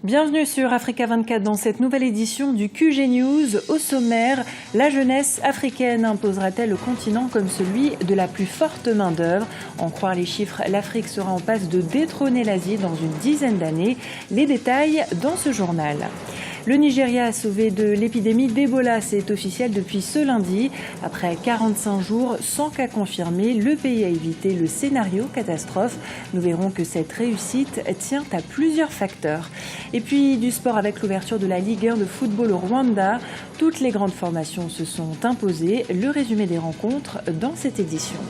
Bienvenue sur Africa 24 dans cette nouvelle édition du QG News. Au sommaire, la jeunesse africaine imposera-t-elle le continent comme celui de la plus forte main-d'œuvre? En croire les chiffres, l'Afrique sera en passe de détrôner l'Asie dans une dizaine d'années. Les détails dans ce journal. Le Nigeria a sauvé de l'épidémie d'Ebola, c'est officiel depuis ce lundi. Après 45 jours sans cas confirmés, le pays a évité le scénario catastrophe. Nous verrons que cette réussite tient à plusieurs facteurs. Et puis du sport avec l'ouverture de la Ligue 1 de football au Rwanda. Toutes les grandes formations se sont imposées. Le résumé des rencontres dans cette édition.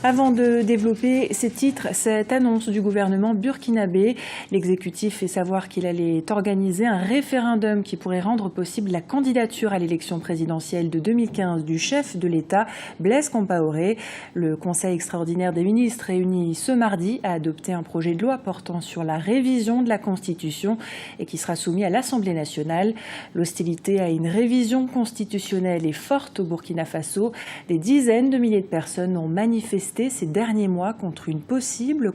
Avant de développer ces titres, cette annonce du gouvernement burkinabé, l'exécutif fait savoir qu'il allait organiser un référendum qui pourrait rendre possible la candidature à l'élection présidentielle de 2015 du chef de l'État, Blaise Compaoré. Le Conseil extraordinaire des ministres réuni ce mardi a adopté un projet de loi portant sur la révision de la Constitution et qui sera soumis à l'Assemblée nationale. L'hostilité à une révision constitutionnelle est forte au Burkina Faso. Des dizaines de milliers de personnes ont manifesté ces derniers mois contre une possible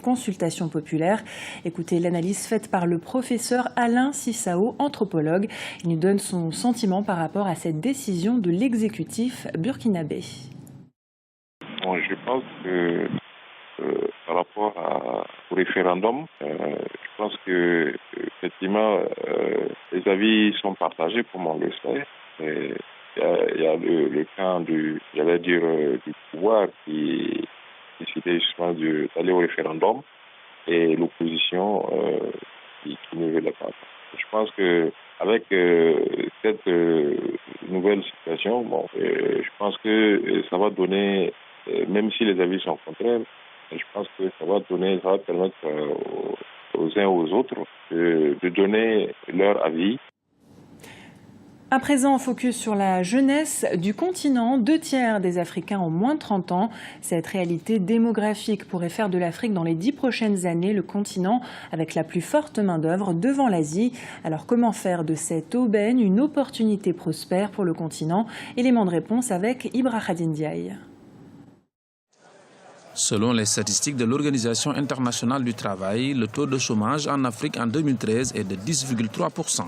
consultation populaire. Écoutez l'analyse faite par le professeur Alain Sissao, anthropologue. Il nous donne son sentiment par rapport à cette décision de l'exécutif burkinabé. Bon, je pense que par rapport au référendum, je pense que effectivement les avis sont partagés, comme on le sait. Il y a le camp du pouvoir qui décidait justement d'aller au référendum et l'opposition qui ne veut pas. Je pense que avec cette nouvelle situation, je pense que ça va donner, même si les avis sont contraires, je pense que ça va permettre aux uns aux autres de donner leur avis. À présent, focus sur la jeunesse du continent. 2/3 des Africains ont moins de 30 ans. Cette réalité démographique pourrait faire de l'Afrique dans les 10 prochaines années le continent avec la plus forte main-d'œuvre devant l'Asie. Alors comment faire de cette aubaine une opportunité prospère pour le continent? Élément de réponse avec Ibrahim Ndiaye. Selon les statistiques de l'Organisation internationale du travail, le taux de chômage en Afrique en 2013 est de 10,3%.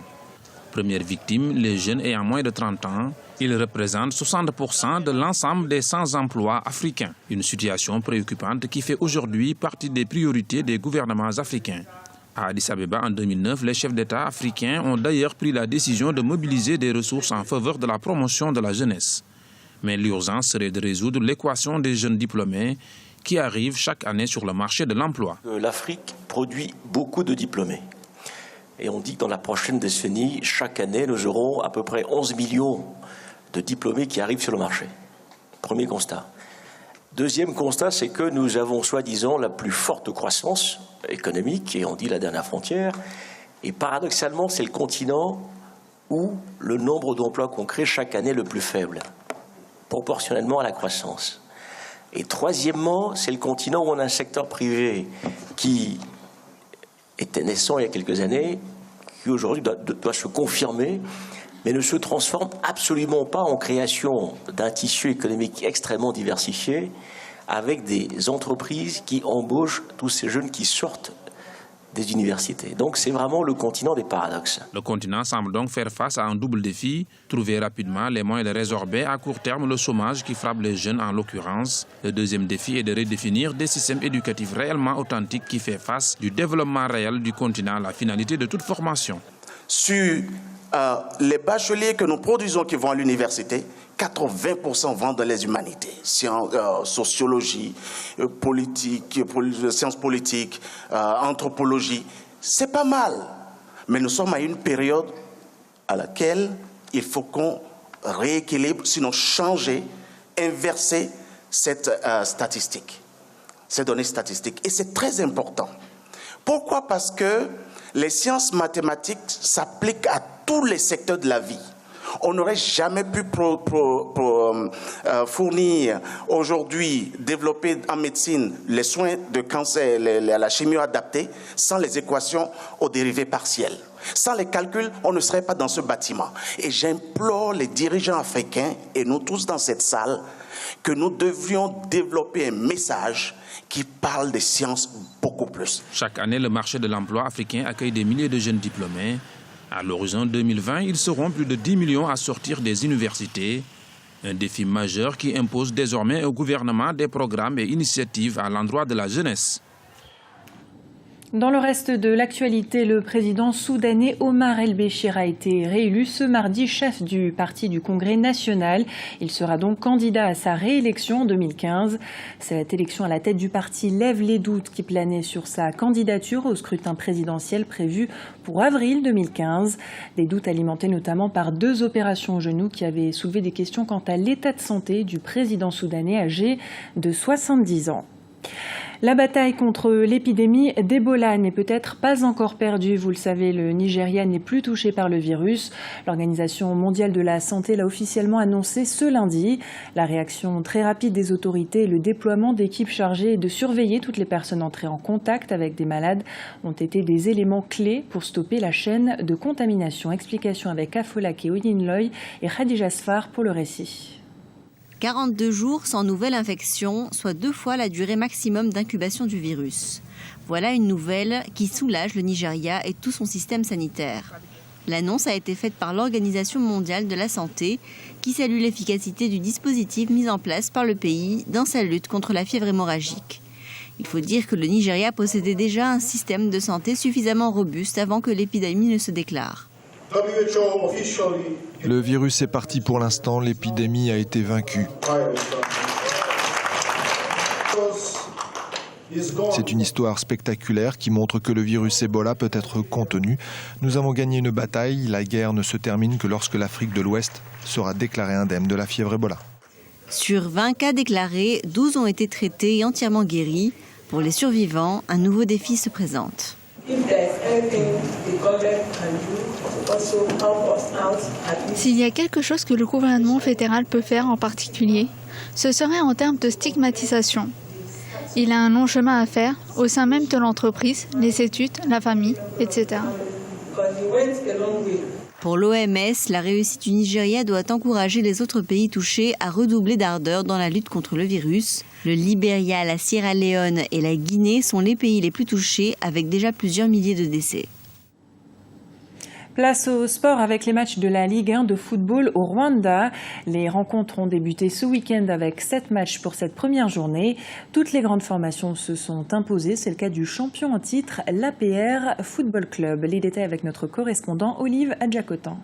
Première victime, les jeunes ayant moins de 30 ans. Ils représentent 60% de l'ensemble des sans-emploi africains. Une situation préoccupante qui fait aujourd'hui partie des priorités des gouvernements africains. À Addis Abeba en 2009, les chefs d'État africains ont d'ailleurs pris la décision de mobiliser des ressources en faveur de la promotion de la jeunesse. Mais l'urgence serait de résoudre l'équation des jeunes diplômés qui arrivent chaque année sur le marché de l'emploi. L'Afrique produit beaucoup de diplômés. Et on dit que dans la prochaine décennie, chaque année, nous aurons à peu près 11 millions de diplômés qui arrivent sur le marché. Premier constat. Deuxième constat, c'est que nous avons soi-disant la plus forte croissance économique, et on dit la dernière frontière. Et paradoxalement, c'est le continent où le nombre d'emplois qu'on crée chaque année est le plus faible, proportionnellement à la croissance. Et troisièmement, c'est le continent où on a un secteur privé qui était naissant il y a quelques années, qui aujourd'hui doit se confirmer, mais ne se transforme absolument pas en création d'un tissu économique extrêmement diversifié, avec des entreprises qui embauchent tous ces jeunes qui sortent des universités. Donc c'est vraiment le continent des paradoxes. Le continent semble donc faire face à un double défi, trouver rapidement les moyens de résorber à court terme le chômage qui frappe les jeunes en l'occurrence. Le deuxième défi est de redéfinir des systèmes éducatifs réellement authentiques qui fait face du développement réel du continent à la finalité de toute formation. Sur les bacheliers que nous produisons qui vont à l'université, 80% vont dans les humanités, sociologie, politique, sciences politiques, anthropologie. C'est pas mal. Mais nous sommes à une période à laquelle il faut qu'on rééquilibre, sinon changer, inverser cette statistique, ces données statistiques. Et c'est très important. Pourquoi? Parce que les sciences mathématiques s'appliquent à tous les secteurs de la vie. On n'aurait jamais pu fournir aujourd'hui, développer en médecine les soins de cancer, la chimio adaptée, sans les équations aux dérivés partiels. Sans les calculs, on ne serait pas dans ce bâtiment. Et j'implore les dirigeants africains, et nous tous dans cette salle, que nous devrions développer un message qui parle des sciences beaucoup plus. Chaque année, le marché de l'emploi africain accueille des milliers de jeunes diplômés. À l'horizon 2020, ils seront plus de 10 millions à sortir des universités. Un défi majeur qui impose désormais au gouvernement des programmes et initiatives à l'endroit de la jeunesse. Dans le reste de l'actualité, le président soudanais Omar el-Béchir a été réélu ce mardi chef du parti du Congrès national. Il sera donc candidat à sa réélection en 2015. Cette élection à la tête du parti lève les doutes qui planaient sur sa candidature au scrutin présidentiel prévu pour avril 2015. Des doutes alimentés notamment par 2 opérations au genou qui avaient soulevé des questions quant à l'état de santé du président soudanais âgé de 70 ans. La bataille contre l'épidémie d'Ebola n'est peut-être pas encore perdue. Vous le savez, le Nigeria n'est plus touché par le virus. L'Organisation mondiale de la santé l'a officiellement annoncé ce lundi. La réaction très rapide des autorités et le déploiement d'équipes chargées de surveiller toutes les personnes entrées en contact avec des malades ont été des éléments clés pour stopper la chaîne de contamination. Explication avec Afolake Oyinloy et Khadija Sfar pour le récit. 42 jours sans nouvelle infection, soit 2 fois la durée maximum d'incubation du virus. Voilà une nouvelle qui soulage le Nigeria et tout son système sanitaire. L'annonce a été faite par l'Organisation mondiale de la santé, qui salue l'efficacité du dispositif mis en place par le pays dans sa lutte contre la fièvre hémorragique. Il faut dire que le Nigeria possédait déjà un système de santé suffisamment robuste avant que l'épidémie ne se déclare. Le virus est parti pour l'instant, l'épidémie a été vaincue. C'est une histoire spectaculaire qui montre que le virus Ebola peut être contenu. Nous avons gagné une bataille, la guerre ne se termine que lorsque l'Afrique de l'Ouest sera déclarée indemne de la fièvre Ebola. Sur 20 cas déclarés, 12 ont été traités et entièrement guéris. Pour les survivants, un nouveau défi se présente. S'il y a quelque chose que le gouvernement fédéral peut faire en particulier, ce serait en termes de stigmatisation. Il a un long chemin à faire au sein même de l'entreprise, les études, la famille, etc. Pour l'OMS, la réussite du Nigeria doit encourager les autres pays touchés à redoubler d'ardeur dans la lutte contre le virus. Le Libéria, la Sierra Leone et la Guinée sont les pays les plus touchés avec déjà plusieurs milliers de décès. Place au sport avec les matchs de la Ligue 1 de football au Rwanda. Les rencontres ont débuté ce week-end avec 7 matchs pour cette première journée. Toutes les grandes formations se sont imposées. C'est le cas du champion en titre, l'APR Football Club. Les détails avec notre correspondant Olive Adjakotan.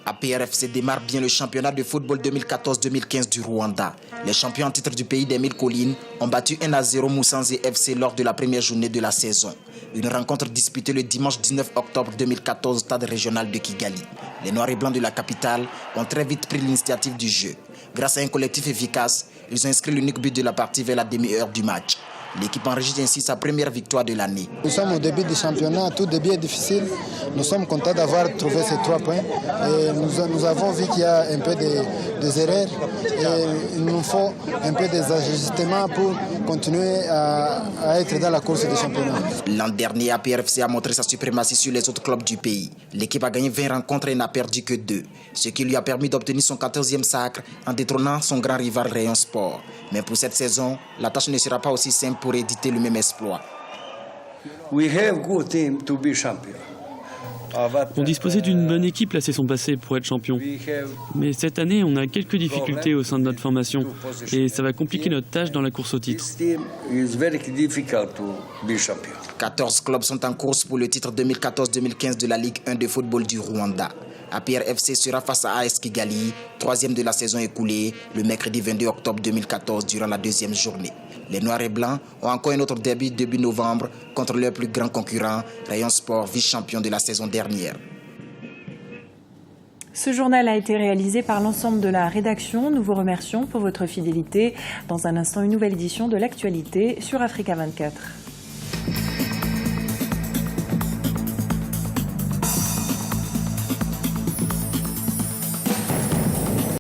APR FC démarre bien le championnat de football 2014-2015 du Rwanda. Les champions en titre du pays des 1000 collines ont battu 1-0 Musanze FC lors de la première journée de la saison. Une rencontre disputée le dimanche 19 octobre 2014 au stade régional de Kigali. Les Noirs et Blancs de la capitale ont très vite pris l'initiative du jeu. Grâce à un collectif efficace, ils ont inscrit l'unique but de la partie vers la demi-heure du match. L'équipe enregistre ainsi sa première victoire de l'année. Nous sommes au début du championnat, tout début est difficile. Nous sommes contents d'avoir trouvé ces 3 points. Et nous avons vu qu'il y a un peu des erreurs. Et il nous faut un peu des ajustements pour continuer à être dans la course du championnat. L'an dernier, APRFC a montré sa suprématie sur les autres clubs du pays. L'équipe a gagné 20 rencontres et n'a perdu que 2. Ce qui lui a permis d'obtenir son 14e sacre en détrônant son grand rival Rayon Sport. Mais pour cette saison, la tâche ne sera pas aussi simple pour éditer le même exploit. On disposait d'une bonne équipe la saison passée pour être champion. Mais cette année, on a quelques difficultés au sein de notre formation et ça va compliquer notre tâche dans la course au titre. 14 clubs sont en course pour le titre 2014-2015 de la Ligue 1 de football du Rwanda. APR FC sera face à AS Kigali, 3e de la saison écoulée, le mercredi 22 octobre 2014 durant la 2e journée. Les Noirs et Blancs ont encore un autre derby début novembre contre leur plus grand concurrent, Rayon Sport, vice-champion de la saison dernière. Ce journal a été réalisé par l'ensemble de la rédaction. Nous vous remercions pour votre fidélité. Dans un instant, une nouvelle édition de l'actualité sur Africa 24.